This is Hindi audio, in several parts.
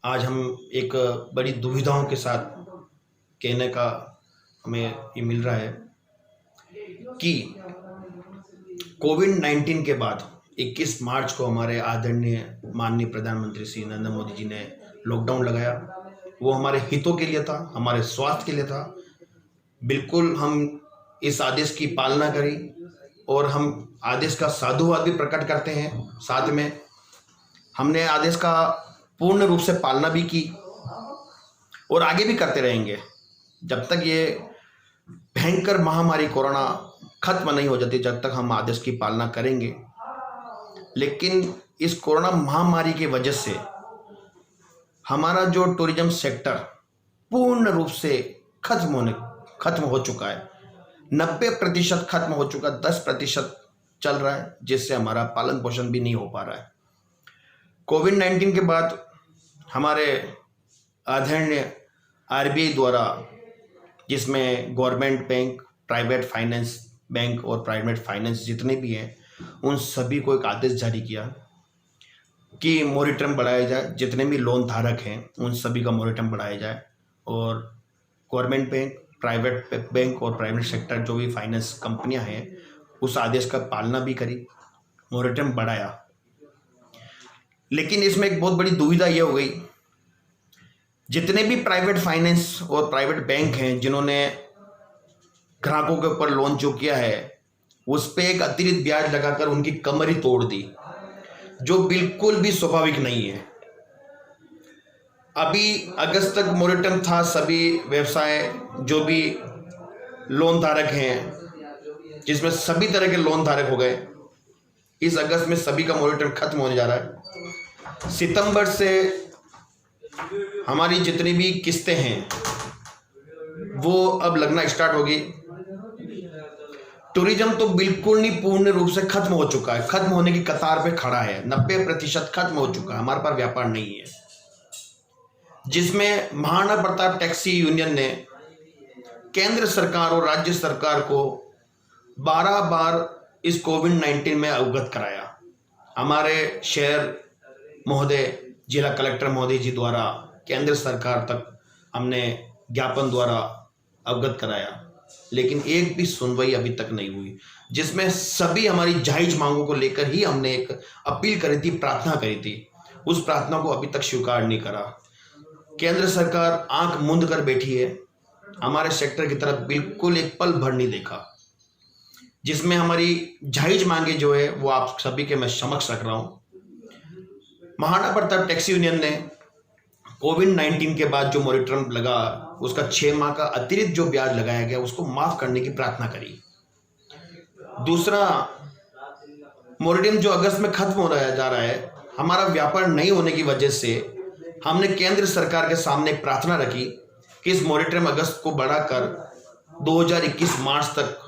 आज हम एक बड़ी दुविधाओं के साथ कहने का हमें ये मिल रहा है कि कोविड-19 के बाद 21 मार्च को हमारे आदरणीय माननीय प्रधानमंत्री श्री नरेंद्र मोदी जी ने लॉकडाउन लगाया। वो हमारे हितों के लिए था, हमारे स्वास्थ्य के लिए था। बिल्कुल हम इस आदेश की पालना करी और हम आदेश का साधुवाद भी प्रकट करते हैं। साथ में हमने आदेश का पूर्ण रूप से पालना भी की और आगे भी करते रहेंगे जब तक ये भयंकर महामारी कोरोना खत्म नहीं हो जाती। जब तक हम आदेश की पालना करेंगे, लेकिन इस कोरोना महामारी की वजह से हमारा जो टूरिज्म सेक्टर पूर्ण रूप से खत्म हो चुका है। 90% खत्म हो चुका, 10% चल रहा है, जिससे हमारा पालन पोषण भी नहीं हो पा रहा है। कोविड-19 के बाद हमारे आदरणीय आरबीआई द्वारा, जिसमें government bank, private finance bank और प्राइवेट फाइनेंस जितने भी हैं, उन सभी को एक आदेश जारी किया कि मोरेटोरियम बढ़ाया जाए। जितने भी लोन धारक हैं उन सभी का मोरेटोरियम बढ़ाया जाए और गवर्नमेंट बैंक, प्राइवेट बैंक और प्राइवेट सेक्टर जो भी फाइनेंस कंपनियां हैं उस आदेश का पालना भी करी, मोरेटोरियम बढ़ाया। लेकिन इसमें एक बहुत बड़ी दुविधा ये हो गई, जितने भी प्राइवेट फाइनेंस और प्राइवेट बैंक हैं जिन्होंने ग्राहकों के ऊपर लोन जो किया है उस पर एक अतिरिक्त ब्याज लगाकर उनकी कमर ही तोड़ दी, जो बिल्कुल भी स्वाभाविक नहीं है। अभी अगस्त तक मोरेटोरियम था। सभी व्यवसाय जो भी लोन धारक हैं, जिसमें सभी तरह के लोन धारक हो गए, इस अगस्त में सभी का मोरेटोरियम खत्म होने जा रहा है। सितंबर से हमारी जितनी भी किस्तें हैं वो अब लगना स्टार्ट होगी। टूरिज्म तो बिल्कुल नहीं, पूर्ण रूप से खत्म हो चुका है, खत्म होने की कतार पे खड़ा है। 90% खत्म हो चुका है, हमारे पास व्यापार नहीं है। जिसमें महाराणा प्रताप टैक्सी यूनियन ने केंद्र सरकार और राज्य सरकार को 12 बार इस कोविड-19 में अवगत कराया। हमारे शहर महोदय, जिला कलेक्टर महोदय जी द्वारा केंद्र सरकार तक हमने ज्ञापन द्वारा अवगत कराया, लेकिन एक भी सुनवाई अभी तक नहीं हुई। जिसमें सभी हमारी जायज मांगों को लेकर ही हमने एक अपील करी थी, प्रार्थना करी थी। उस प्रार्थना को अभी तक स्वीकार नहीं करा। केंद्र सरकार आंख मूंद कर बैठी है, हमारे सेक्टर की तरफ बिल्कुल एक पल भर नहीं देखा। जिसमें हमारी जायज मांगे जो है वो आप सभी के मैं समक्ष रख रहा हूं। महाराणा प्रताप टैक्सी यूनियन ने कोविड-19 के बाद जो मोरेटोरियम लगा उसका 6 माह का अतिरिक्त जो ब्याज लगाया गया उसको माफ करने की प्रार्थना करी। दूसरा, मोरेटोरियम जो अगस्त में खत्म हो रहा जा रहा है, हमारा व्यापार नहीं होने की वजह से हमने केंद्र सरकार के सामने एक प्रार्थना रखी कि इस मोरेटोरियम अगस्त को बढ़ाकर 2021 मार्च तक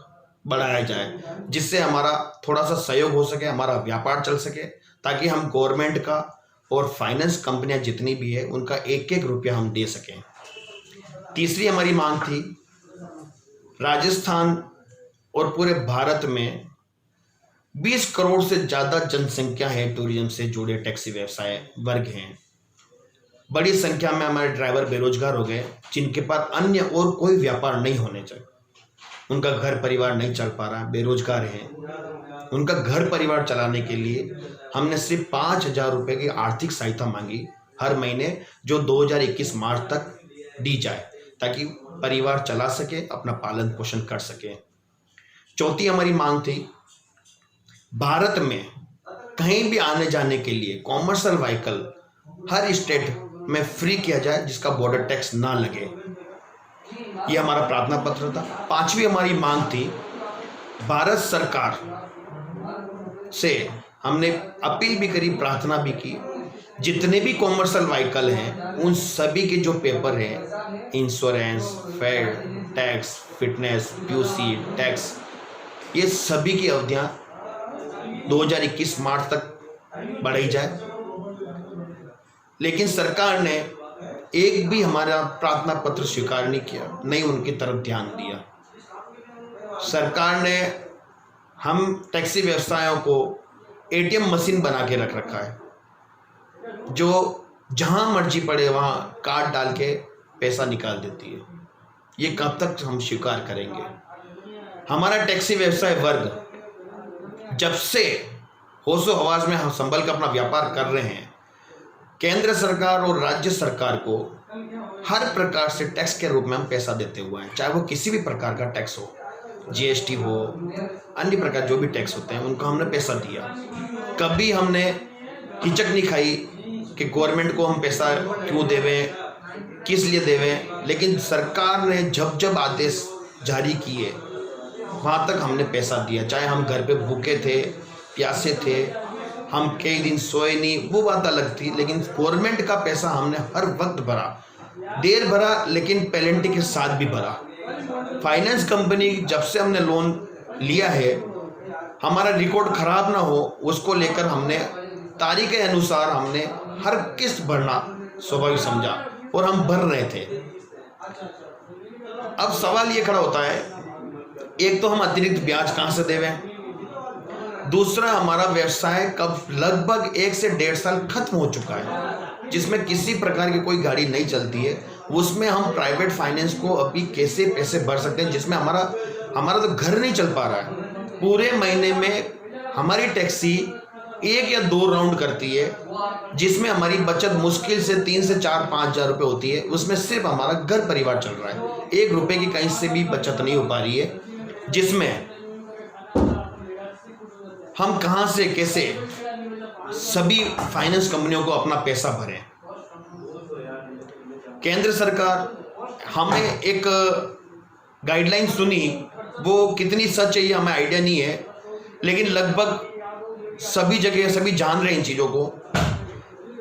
बढ़ाया जाए, जिससे हमारा थोड़ा सा सहयोग हो सके, हमारा व्यापार चल सके, ताकि हम गवर्नमेंट का और फाइनेंस कंपनियां जितनी भी है उनका एक एक रुपया हम दे सकें। तीसरी हमारी मांग थी, राजस्थान और पूरे भारत में 20 करोड़ से ज़्यादा जनसंख्या है टूरिज्म से जुड़े टैक्सी व्यवसाय वर्ग हैं। बड़ी संख्या में हमारे ड्राइवर बेरोजगार हो गए, जिनके पास अन्य और कोई व्यापार नहीं होने चाहिए। उनका घर परिवार नहीं चल पा रहा, बेरोजगार हैं। उनका घर परिवार चलाने के लिए हमने सिर्फ 5,000 रुपये की आर्थिक सहायता मांगी हर महीने, जो 2021 मार्च तक दी जाए, ताकि परिवार चला सके, अपना पालन पोषण कर सके। चौथी हमारी मांग थी, भारत में कहीं भी आने जाने के लिए कॉमर्शियल व्हीकल हर स्टेट में फ्री किया जाए, जिसका बॉर्डर टैक्स ना लगे। ये हमारा प्रार्थना पत्र था। पांचवी हमारी मांग थी, भारत सरकार से हमने अपील भी करी, प्रार्थना भी की, जितने भी कॉमर्शियल व्हीकल हैं उन सभी के जो पेपर हैं, इंश्योरेंस, फेड, टैक्स, फिटनेस, पीयूसी, टैक्स, ये सभी की अवधियां 2021 मार्च तक बढ़ाई जाए। लेकिन सरकार ने एक भी हमारा प्रार्थना पत्र स्वीकार नहीं किया, नहीं उनकी तरफ ध्यान दिया। सरकार ने हम टैक्सी व्यवसायों को एटीएम मशीन बना के रख रखा है, जो जहां मर्जी पड़े वहां कार्ड डाल के पैसा निकाल देती है। ये कब तक हम स्वीकार करेंगे? हमारा टैक्सी व्यवसाय वर्ग जब से होशो हवास में हम संभल कर अपना व्यापार कर रहे हैं, केंद्र सरकार और राज्य सरकार को हर प्रकार से टैक्स के रूप में हम पैसा देते हुए हैं, चाहे वो किसी भी प्रकार का टैक्स हो, जीएसटी हो, अन्य प्रकार जो भी टैक्स होते हैं उनको हमने पैसा दिया। कभी हमने हिचक नहीं खाई कि गवर्नमेंट को हम पैसा क्यों देवें, किस लिए देवें, लेकिन सरकार ने जब जब आदेश जारी किए वहाँ तक हमने पैसा दिया। चाहे हम घर पे भूखे थे, प्यासे थे, हम कई दिन सोए नहीं, वो बात अलग थी, लेकिन गवर्नमेंट का पैसा हमने हर वक्त भरा, देर भरा लेकिन पेनल्टी के साथ भी भरा। फाइनेंस कंपनी जब से हमने लोन लिया है, हमारा रिकॉर्ड खराब ना हो उसको लेकर हमने तारीख के अनुसार हमने हर किस्त भरना स्वाभाविक समझा और हम भर रहे थे। अब सवाल ये खड़ा होता है, एक तो हम अतिरिक्त ब्याज कहाँ से देवें, दूसरा हमारा व्यवसाय कब लगभग 1 से 1.5 साल खत्म हो चुका है जिसमें किसी प्रकार की कोई गाड़ी नहीं चलती है, उसमें हम प्राइवेट फाइनेंस को अभी कैसे पैसे भर सकते हैं जिसमें हमारा तो घर नहीं चल पा रहा है। पूरे महीने में हमारी टैक्सी 1 या 2 राउंड करती है जिसमें हमारी बचत मुश्किल से 3 से 4-5 हज़ार रुपये होती है, उसमें सिर्फ हमारा घर परिवार चल रहा है, 1 रुपये की कहीं से भी बचत नहीं हो पा रही है, जिसमें हम कहां से कैसे सभी फाइनेंस कंपनियों को अपना पैसा भरें। केंद्र सरकार हमें एक गाइडलाइन सुनी, वो कितनी सच है ये हमें आइडिया नहीं है, लेकिन लगभग सभी जगह सभी जान रहे हैं इन चीज़ों को।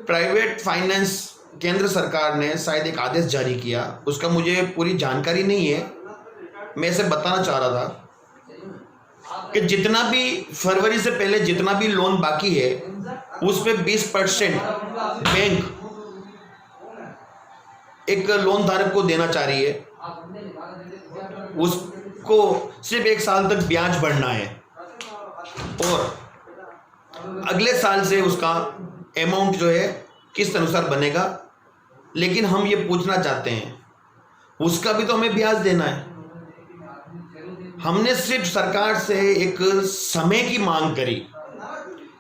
प्राइवेट फाइनेंस केंद्र सरकार ने शायद एक आदेश जारी किया, उसका मुझे पूरी जानकारी नहीं है, मैं इसे बताना चाह रहा था कि जितना भी फरवरी से पहले जितना भी लोन बाकी है उस पे 20% बैंक एक लोन धारक को देना चाह रही है, उसको सिर्फ 1 साल तक ब्याज भरना है और अगले साल से उसका अमाउंट जो है किस अनुसार बनेगा। लेकिन हम ये पूछना चाहते हैं, उसका भी तो हमें ब्याज देना है। हमने सिर्फ सरकार से एक समय की मांग करी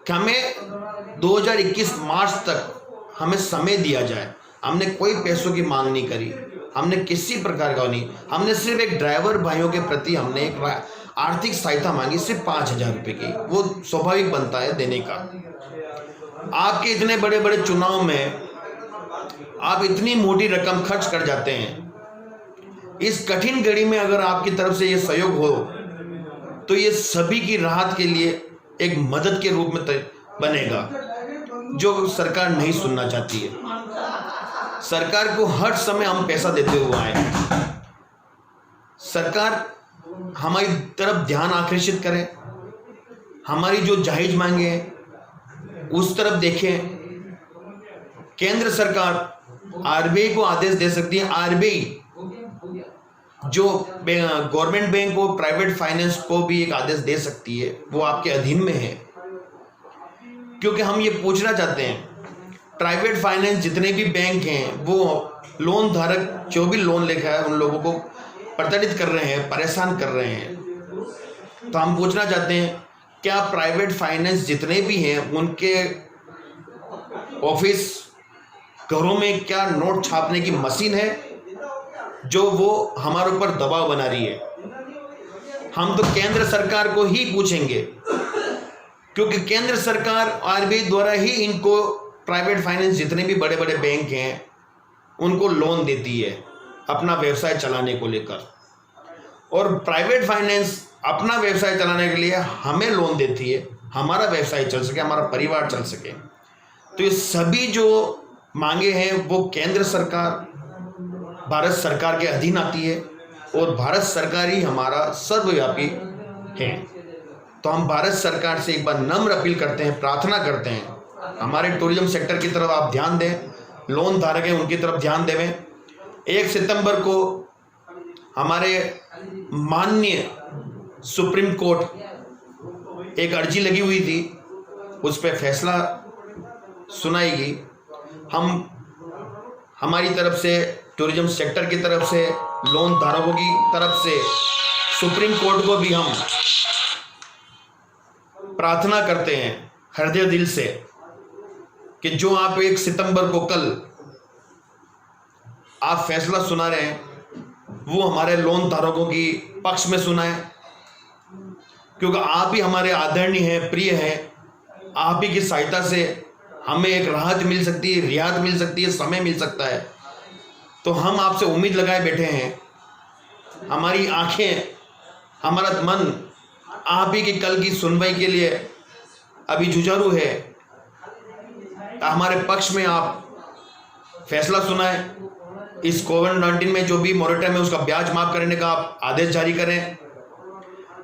कि हमें 2021 मार्च तक हमें समय दिया जाए, हमने कोई पैसों की मांग नहीं करी, हमने किसी प्रकार का नहीं, हमने सिर्फ एक ड्राइवर भाइयों के प्रति हमने एक आर्थिक सहायता मांगी, सिर्फ 5,000 रुपये की, वो स्वाभाविक बनता है देने का। आपके इतने बड़े बड़े चुनाव में आप इतनी मोटी रकम खर्च कर जाते हैं, इस कठिन घड़ी में अगर आपकी तरफ से ये सहयोग हो तो ये सभी की राहत के लिए एक मदद के रूप में बनेगा, जो सरकार नहीं सुनना चाहती है। सरकार को हर समय हम पैसा देते हुए आए, सरकार हमारी तरफ ध्यान आकर्षित करे, हमारी जो जायज मांगे हैं उस तरफ देखें। केंद्र सरकार आरबीआई को आदेश दे सकती है, आरबीआई जो गवर्नमेंट बैंक को प्राइवेट फाइनेंस को भी एक आदेश दे सकती है, वो आपके अधीन में है। क्योंकि हम ये पूछना चाहते हैं, प्राइवेट फाइनेंस जितने भी बैंक हैं वो लोन धारक जो भी लोन लेकर है उन लोगों को प्रताड़ित कर रहे हैं, परेशान कर रहे हैं। तो हम पूछना चाहते हैं, क्या प्राइवेट फाइनेंस जितने भी हैं उनके ऑफिस घरों में क्या नोट छापने की मशीन है जो वो हमारे ऊपर दबाव बना रही है? हम तो केंद्र सरकार को ही पूछेंगे, क्योंकि केंद्र सरकार आरबीआई द्वारा ही इनको प्राइवेट फाइनेंस जितने भी बड़े बड़े बैंक हैं उनको लोन देती है अपना व्यवसाय चलाने को लेकर, और प्राइवेट फाइनेंस अपना व्यवसाय चलाने के लिए हमें लोन देती है, हमारा व्यवसाय चल सके, हमारा परिवार चल सके। तो ये सभी जो मांगे हैं वो केंद्र सरकार भारत सरकार के अधीन आती है और भारत सरकार ही हमारा सर्वव्यापी है। तो हम भारत सरकार से एक बार नम्र अपील करते हैं, प्रार्थना करते हैं, हमारे टूरिज्म सेक्टर की तरफ आप ध्यान दें, लोन धारक हैं उनकी तरफ ध्यान देवें। 1 सितंबर को हमारे माननीय सुप्रीम कोर्ट एक अर्जी लगी हुई थी, उस पर फैसला सुनाएगी। हम हमारी तरफ से, टूरिज्म सेक्टर की तरफ से, लोन धारकों की तरफ से सुप्रीम कोर्ट को भी हम प्रार्थना करते हैं हृदय दिल से कि जो आप 1 सितंबर को कल आप फैसला सुना रहे हैं वो हमारे लोन धारकों की पक्ष में सुनाएं, क्योंकि आप ही हमारे आदरणीय हैं, प्रिय हैं। आप ही की सहायता से हमें एक राहत मिल सकती है, रियायत मिल सकती है, समय मिल सकता है। तो हम आपसे उम्मीद लगाए बैठे हैं। हमारी आंखें, हमारा मन आप ही की कल की सुनवाई के लिए अभी जुझारू है। हमारे पक्ष में आप फैसला सुनाएं। इस कोविड-19 में जो भी मॉरेटम है उसका ब्याज माफ करने का आप आदेश जारी करें।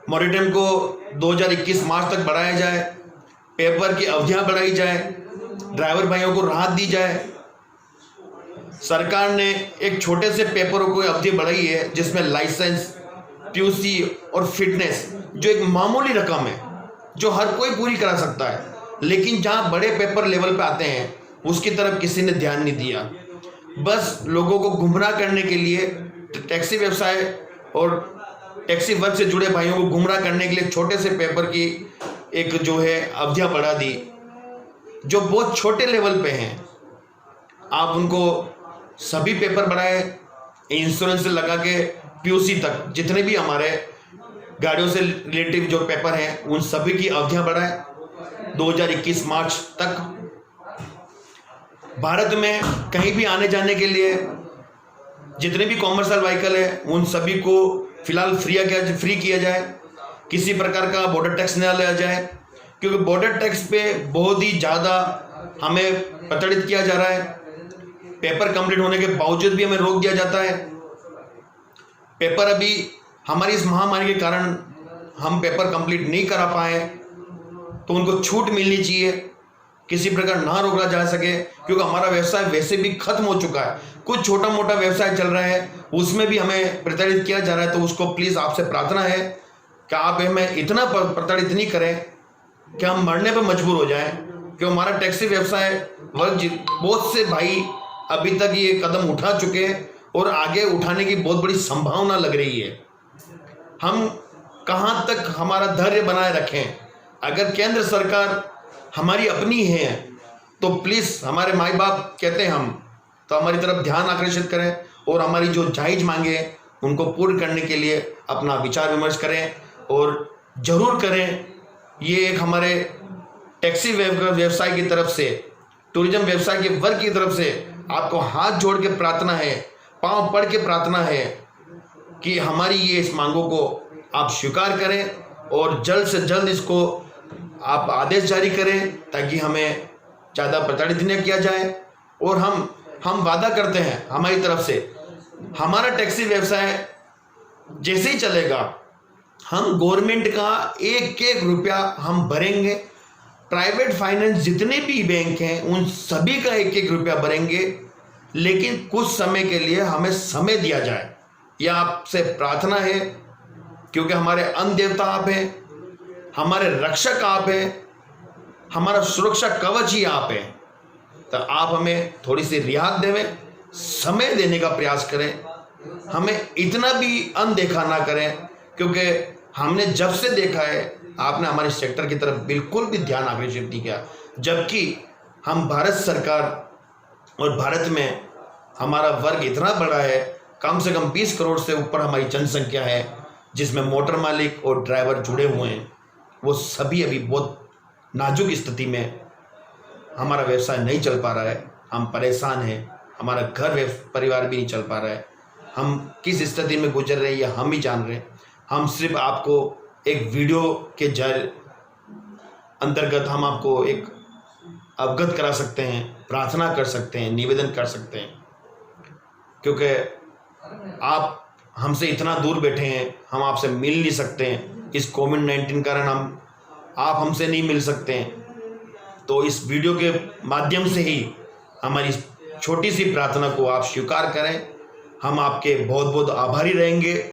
मॉरेटम को 2021 मार्च तक बढ़ाया जाए, पेपर की अवधियां बढ़ाई जाए, ड्राइवर भाइयों को राहत दी जाए। सरकार ने एक छोटे से पेपरों को अवधि बढ़ाई है जिसमें लाइसेंस, पीयूसी और फिटनेस, जो एक मामूली रकम है जो हर कोई पूरी करा सकता है, लेकिन जहां बड़े पेपर लेवल पे आते हैं उसकी तरफ किसी ने ध्यान नहीं दिया। बस लोगों को गुमराह करने के लिए, टैक्सी व्यवसाय और टैक्सी वर्ग से जुड़े भाइयों को गुमराह करने के लिए छोटे से पेपर की एक जो है अवधियां बढ़ा दी, जो बहुत छोटे लेवल पे हैं। आप उनको सभी पेपर बढ़ाए, इंश्योरेंस से लगा के पीयूसी तक, जितने भी हमारे गाड़ियों से रिलेटिव जो पेपर हैं उन सभी की अवधियां बढ़ाए 2021 मार्च तक। भारत में कहीं भी आने जाने के लिए जितने भी कॉमर्शियल व्हीकल है उन सभी को फिलहाल फ्री किया जाए। किसी प्रकार का बॉर्डर टैक्स न लिया जाए, क्योंकि बॉर्डर टैक्स पे बहुत ही ज़्यादा हमें प्रताड़ित किया जा रहा है। पेपर कंप्लीट होने के बावजूद भी हमें रोक दिया जाता है। पेपर अभी हमारी इस महामारी के कारण हम पेपर कंप्लीट नहीं करा पाए, तो उनको छूट मिलनी चाहिए, किसी प्रकार ना रोका जा सके, क्योंकि हमारा व्यवसाय वैसे भी खत्म हो चुका है। कुछ छोटा मोटा व्यवसाय चल रहा है उसमें भी हमें प्रताड़ित किया जा रहा है। तो उसको प्लीज़ आपसे प्रार्थना है कि आप हमें इतना प्रताड़ित नहीं करें कि हम मरने पर मजबूर हो जाएं, क्योंकि हमारा टैक्सी व्यवसाय वर्ग बहुत से भाई अभी तक ये कदम उठा चुके हैं और आगे उठाने की बहुत बड़ी संभावना लग रही है। हम कहाँ तक हमारा धैर्य बनाए रखें? अगर केंद्र सरकार हमारी अपनी है तो प्लीज़, हमारे माई बाप कहते हैं हम, तो हमारी तरफ ध्यान आकर्षित करें और हमारी जो जायज़ मांगे हैं उनको पूर्ण करने के लिए अपना विचार विमर्श करें और ज़रूर करें। ये एक हमारे टैक्सी व्यवसाय की तरफ से, टूरिज्म व्यवसाय के वर्ग की तरफ से आपको हाथ जोड़ के प्रार्थना है, पांव पड़ के प्रार्थना है कि हमारी ये इस मांगों को आप स्वीकार करें और जल्द से जल्द इसको आप आदेश जारी करें, ताकि हमें ज़्यादा प्रताड़ित न किया जाए। और हम वादा करते हैं हमारी तरफ से, हमारा टैक्सी व्यवसाय जैसे ही चलेगा हम गवर्नमेंट का एक एक रुपया हम भरेंगे। प्राइवेट फाइनेंस जितने भी बैंक हैं उन सभी का एक एक रुपया भरेंगे, लेकिन कुछ समय के लिए हमें समय दिया जाए। यह आपसे प्रार्थना है, क्योंकि हमारे अन्न देवता आप हैं, हमारे रक्षक आप हैं, हमारा सुरक्षा कवच ही आप हैं। तो आप हमें थोड़ी सी रियायत देवें, समय देने का प्रयास करें, हमें इतना भी अनदेखा ना करें, क्योंकि हमने जब से देखा है आपने हमारे सेक्टर की तरफ बिल्कुल भी ध्यान आकर्षित नहीं किया, जबकि हम भारत सरकार और भारत में हमारा वर्ग इतना बड़ा है, कम से कम 20 करोड़ से ऊपर हमारी जनसंख्या है, जिसमें मोटर मालिक और ड्राइवर जुड़े हुए हैं। वो सभी अभी बहुत नाजुक स्थिति में, हमारा व्यवसाय नहीं चल पा रहा है, हम परेशान हैं, हमारा घर परिवार भी नहीं चल पा रहा है। हम किस स्थिति में गुजर रहे हैं ये हम ही जान रहे हैं। हम सिर्फ आपको एक वीडियो के अंतर्गत हम आपको एक अवगत करा सकते हैं, प्रार्थना कर सकते हैं, निवेदन कर सकते हैं, क्योंकि आप हमसे इतना दूर बैठे हैं, हम आपसे मिल नहीं सकते हैं। इस कोविड-19 कारण आप हमसे नहीं मिल सकते हैं। तो इस वीडियो के माध्यम से ही हमारी छोटी सी प्रार्थना को आप स्वीकार करें। हम आपके बहुत बहुत आभारी रहेंगे।